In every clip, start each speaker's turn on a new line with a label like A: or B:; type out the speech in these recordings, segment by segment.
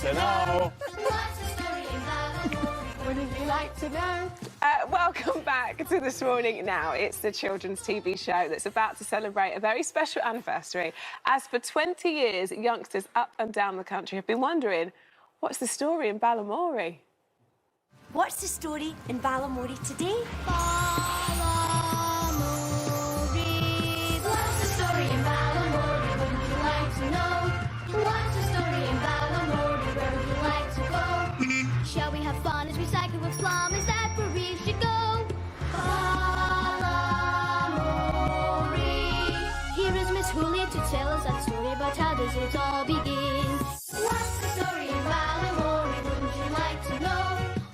A: to know?
B: What's the story in Balamory?
C: Wouldn't you like to know? Welcome back to This Morning Now. It's the children's TV show that's about to celebrate a very special anniversary. As for 20 years, youngsters up and down the country have been wondering, what's the story in Balamory?
B: What's the story in Balamory today? What's the story in Balamory? Wouldn't you like to know? What's the story in Balamory? Where would you like to go? Shall we have fun as we cycle with Plum? Is that where we should go? Balamory. Here is Miss Hoolie to tell us that story about how does it all begin. What's the story in Balamory? Wouldn't you like to know?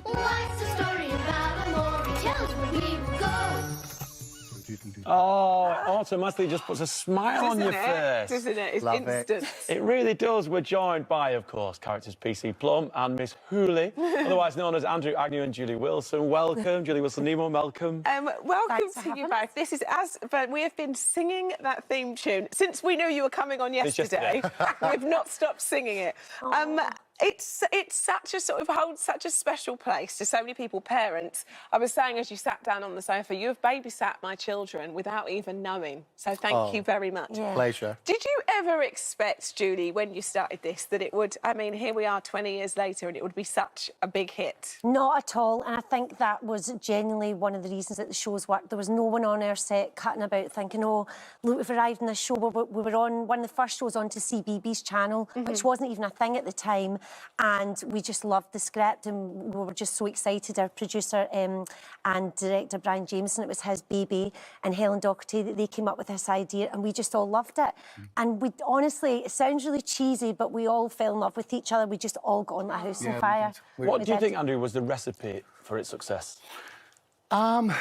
B: What's the story in Balamory? Tell us where we will go.
A: Oh, it automatically just puts a smile on your face.
C: Doesn't it? It's
D: Love
C: instant.
A: It really does. We're joined by, of course, characters PC Plum and Miss Hoolie, otherwise known as Andrew Agnew and Julie Wilson. Welcome, Julie Wilson-Nemo, welcome.
C: Welcome to you both. This is but we have been singing that theme tune since we knew you were coming on yesterday. We've not stopped singing it. It's such a sort of holds such a special place to so many people, parents. I was saying as you sat down on the sofa, you have babysat my children without even knowing. So thank you very much.
D: Yeah. Pleasure.
C: Did you ever expect, Julie, when you started this, that it would, I mean, here we are 20 years later and it would be such a big hit?
E: Not at all, and I think that was genuinely one of the reasons that the shows worked. There was no one on our set cutting about thinking, oh, look, we've arrived in this show. We were on one of the first shows onto CBeebies channel, which wasn't even a thing at the time. And we just loved the script and we were just so excited. Our producer and director, Brian Jameson, it was his baby, and Helen Doherty, that they came up with this idea and we just all loved it. And we honestly, it sounds really cheesy, but we all fell in love with each other. We just all got on that house on fire.
A: What do you think, Andrew, was the recipe for its success?
D: Well,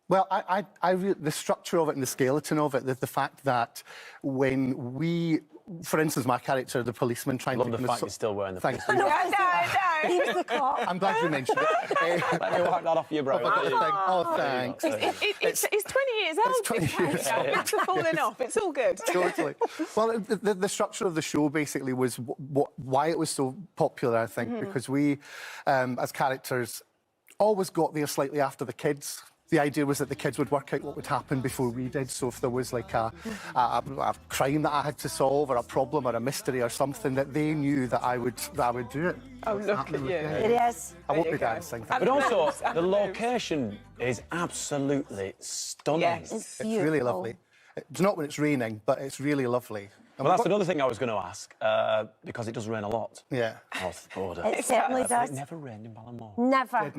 D: the structure of it and the skeleton of it, the fact that when we, for instance, my character, the policeman, trying
A: Love
D: to...
A: the fact you're still wearing the
D: Thanks.
A: policeman.
C: No.
E: He was the cop.
D: I'm glad you mentioned it.
A: Let me wipe that off your brow.
D: Oh, thanks.
C: It's 20 years old.
D: It's 20 years old.
C: It's falling off. It's all good.
D: Totally. Well, the structure of the show basically was why it was so popular, I think, because we, as characters, always got there slightly after the kids. The idea was that the kids would work out what would happen before we did. So if there was like a crime that I had to solve, or a problem, or a mystery, or something, that they knew that I would do it.
C: Oh, look at you.
E: It is.
D: I won't be dancing.
A: But also, the location is absolutely stunning.
C: Yes.
E: It's
D: It's really lovely. It's not when it's raining, but it's really lovely.
A: Well, that's another thing I was going to ask, because it does rain a lot.
D: Yeah.
A: North border.
E: It certainly does.
A: It never rained in Balamory.
E: Never.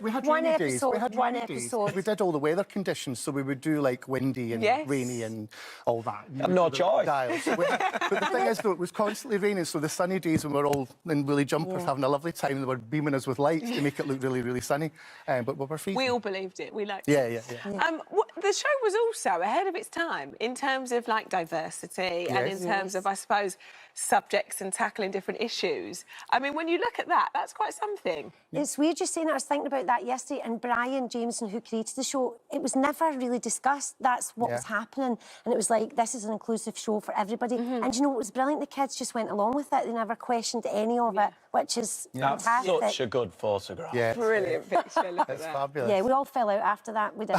D: We had
E: One
D: rainy days.
E: episode,
D: We had
E: one
D: rainy days.
E: episode.
D: We did all the weather conditions, so we would do like windy and rainy and all that.
A: You had no choice.
D: But the thing is, though, it was constantly raining, so the sunny days when we were all in woolly jumpers having a lovely time, they were beaming us with lights to make it look really, really sunny. But we were freezing.
C: We all believed it. We liked
D: Yeah.
C: it. The show was also ahead of its time in terms of like diversity and in terms of, I suppose, subjects and tackling different issues. I mean, when you look at that, that's quite something.
E: It's weird you're saying that. I was thinking about that yesterday, and Brian Jameson, who created the show, it was never really discussed. That's what was happening. And it was like, this is an inclusive show for everybody. And you know what was brilliant? The kids just went along with it. They never questioned any of it, which is fantastic.
A: Such a good photograph.
D: Yeah.
C: Brilliant picture. Look at
D: It's
C: that.
D: fabulous.
E: Yeah, we all fell out after that. We did.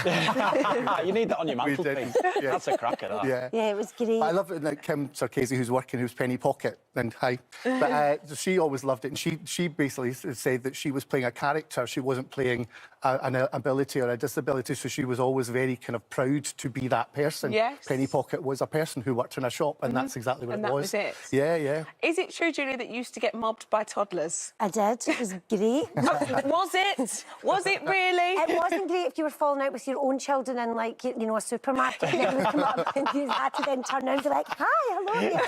A: You need that on your mantelpiece.
D: Yeah.
A: That's a cracker, that.
E: Yeah, it was great.
D: I love it that Kim Sarkezi, who's working, who's Penny Pocket, and hi. But she always loved it, and she basically said that she was playing a character. She wasn't playing an ability or a disability, so she was always very kind of proud to be that person.
C: Yes.
D: Penny Pocket was a person who worked in a shop, and that's exactly what
C: And
D: it
C: that
D: was.
C: was it.
D: Yeah.
C: Is it true, Julie, that you used to get mobbed by toddlers?
E: I did. It was great.
C: Was it? Was it really?
E: It wasn't great if you were falling out with your own children in, like, you know, a supermarket, and they would come up and you had to then turn around and be like, hi, hello, you.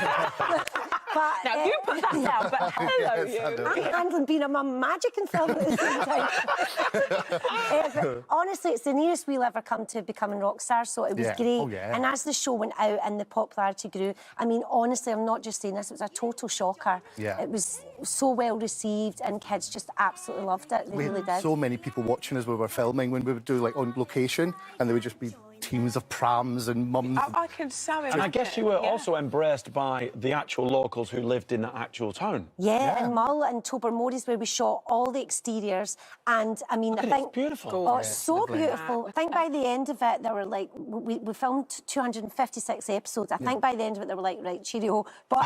E: But,
C: Now, you put that down, but hello,
D: Yes, I
C: you.
D: know.
E: I'm handling being a mum magic and film at the same time. But honestly, it's the nearest we'll ever come to becoming rock stars, so it was great.
D: Oh, yeah.
E: And as the show went out and the popularity grew, I mean, honestly, I'm not just saying this, it was a total shocker.
D: Yeah.
E: It was so well received and kids just absolutely loved it. They
D: We
E: really
D: had
E: did.
D: so many people watching as we were filming when we would do like on location, and they would just be teams of prams and mums.
C: I can so imagine.
A: And I guess you were also embraced by the actual locals who lived in that actual town.
E: Yeah, and Mull and Tobermory's where we shot all the exteriors. And I mean, I think
A: It's beautiful.
E: Oh, it's so beautiful. I think by the end of it, there were like we filmed 256 episodes. I think by the end of it, they were like, right, cheerio. But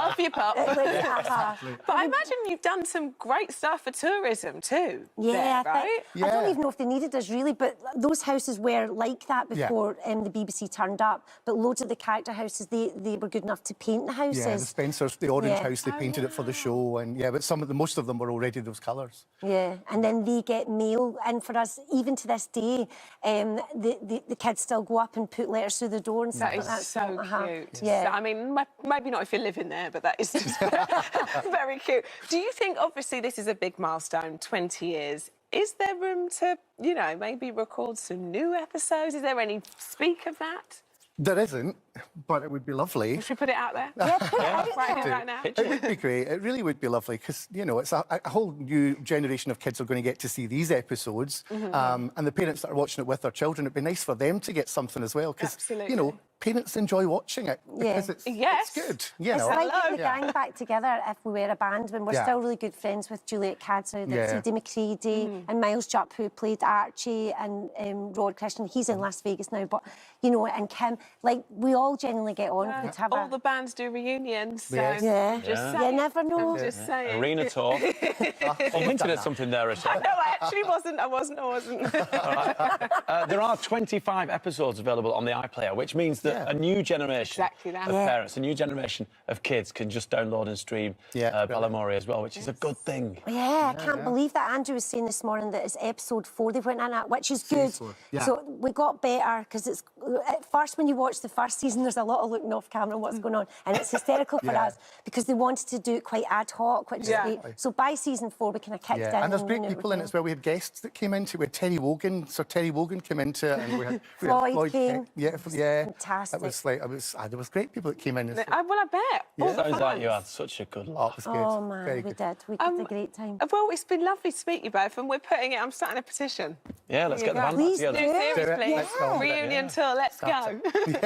C: Off your pup.
E: it was,
C: But I imagine you've done some great stuff for tourism too.
E: Yeah,
C: there, right?
E: I don't even know if they needed us really, but those houses were like that before the BBC turned up. But loads of the character houses, they were good enough to paint the houses.
D: Yeah, the Spencers, the Orange House, they painted it for the show, and but most of them were already those colours.
E: Yeah, and then they get mail, and for us, even to this day, the kids still go up and put letters through the door and stuff
C: That is
E: like that.
C: so cute.
E: Yeah.
C: I mean, maybe not if you're living there, but that is just very cute. Do you think, obviously, this is a big milestone, 20 years. Is there room to, you know, maybe record some new episodes? Is there any speak of that?
D: There isn't, but it would be lovely.
C: Should we put it out there?
E: Yeah, put it out
C: Right
E: there.
C: here, right now.
D: It would be great. It really would be lovely because, you know, it's a whole new generation of kids are going to get to see these episodes. And the parents that are watching it with their children, it'd be nice for them to get something as well because, you know, parents enjoy watching it because it's good. You know.
E: It's like getting the gang back together if we were a band when we're still really good friends with Juliet Cadzow, Sadie McCready and Miles Jupp, who played Archie, and Rod Christian. He's in Las Vegas now, but, you know, and Kim, like, we all genuinely get on.
C: All the bands do reunions, so
E: just
C: saying.
E: you never know.
C: Just saying.
A: Arena tour. You hinted at something there, Rachel.
C: No, I actually wasn't. I wasn't.
A: There are 25 episodes available on the iPlayer, which means that a new generation of parents, a new generation of kids can just download and stream Balamory as well, which is a good thing.
E: Yeah, I can't believe that. Andrew was saying this morning that it's episode 4 they went in at, which is good. So we got better because it's at first when you watch the first season, there's a lot of looking off camera and what's going on, and it's hysterical for us because they wanted to do it quite ad hoc, which is great. So by season 4 we kind of kicked in.
D: And there's great people in it as well. We had guests that came into it. We had Terry Wogan, Sir Terry Wogan came into it, and we had
E: Floyd King. Fantastic.
D: There was great people that came in.
C: Well, I bet.
A: Sounds like you had such a good laugh.
D: It was good.
E: Oh man,
D: Very
E: we
D: good.
E: did. We had a great time.
C: Well, it's been lovely to meet you both, and we're putting it. I'm starting a petition.
A: Yeah, let's get the band back
E: Please
A: together.
E: do.
C: Seriously,
D: Let's go.
C: reunion tour. Let's go.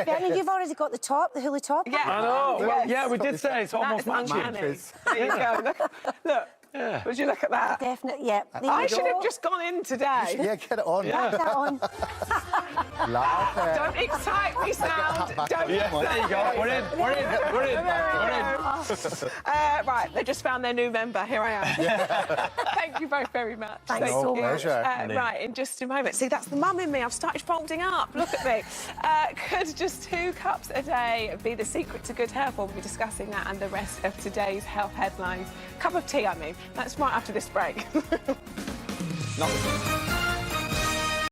E: Benny, you've already got the top, the Hoolie top.
C: Yeah.
A: I know. Well, yeah, we did say it's almost
C: That is
A: matching.
C: uncanny. There you go. Look.
A: Yeah.
C: Would you look at that?
E: Definitely, yeah.
C: I should have just gone in today.
D: Yeah, get it on.
E: Put that on.
D: Laugh it.
C: Don't excite me, sound. Don't.
A: Yeah, there you go. We're in.
C: Right, they just found their new member. Here I am. Thank you both very much.
E: Thanks so much.
D: Pleasure.
C: Right, in just a moment. See, that's the mum in me. I've started folding up. Look at me. Could just 2 cups a day be the secret to good health? We'll be discussing that and the rest of today's health headlines. Cup of tea, I mean. That's right after this break.
A: Nothing.